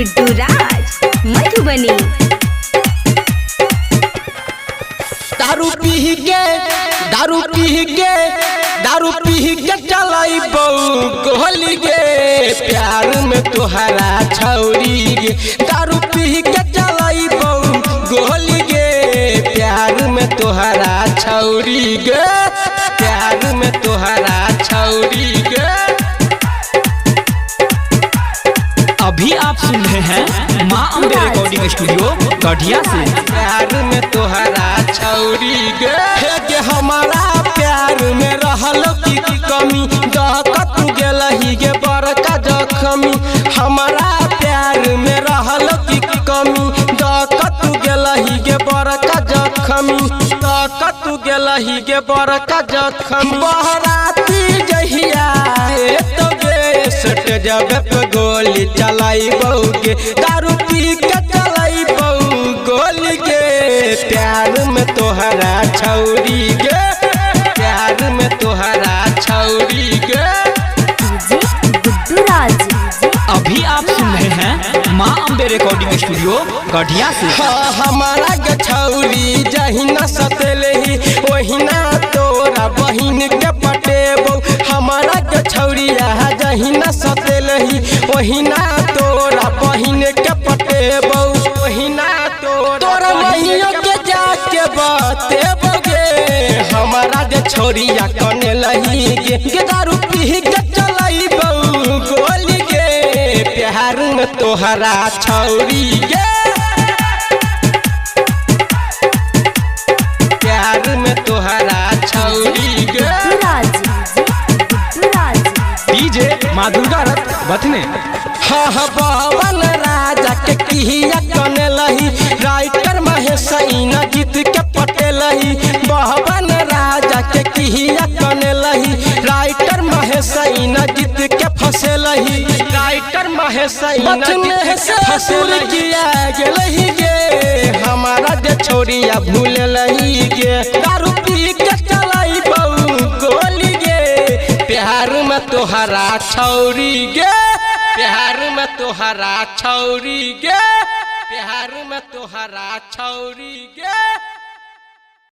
गुड्डू राज मधुबनी। दारू पी के चलाई बहू गोली गे प्यार में तोहरा छौरी गे। दारू पी के चलाई बहू गोली गे प्यार में तोहरा छौरी गे, प्यार में तोहरा छौरी गे। अभी आप सुन रहे हैं माँ अम्बे रिकॉर्डिंग स्टूडियो गढ़िया से। प्यार में तोहरा छौरी गे हमारा प्यार में रहल की कमी दहकत गेलही गे बड़का जखमी। हमारा प्यार में रहल की कमी दहकत गेलही गे बड़का जखमी, दहकत गेलही गे बड़का जखमी। बहराती जहिया तो सट जब पे गोली चलाई बहू के, दारू पी के चलाई बहू गोली के प्यार में तोहरा छौरी गे, प्यार में तोहरा छौरी गे। गुड्डू राज। अभी आप सुन रहे हैं माँ अम्बे रिकॉर्डिंग स्टूडियो गढ़िया से। हमारा के छौरी जहिना सतेलही वहिना तोरा बहिन के पटेबो। हमारा के छौरिया जहिना सतेलही वहिना तोरा बहिन के पटेबो, वहिना तोरा महियो के जाके बतेबोगे। हमारा के छौरिया कने लही गे दारू पी के चलाई बहू गोली गे प्यार में तोहरा छौरी गे, प्यार में तोहरा छौरी गे। डीजे माधुगा रथ बथने। हाँ पवन राजा के किया कने लही राइटर महेश गीत के पटेलही। पवन राजा के किया कने लही राइटर महेश गीत के फसेलही, राइटर महेश फसेल किया गेलही गे हमारा जे छोरिया भूल लही गे। दारू पी के चलाई बहू गोली गे प्यार में तोहरा छौरी गे, प्यार में तोहरा छौरी गे, प्यार में तोहरा छौरी गे।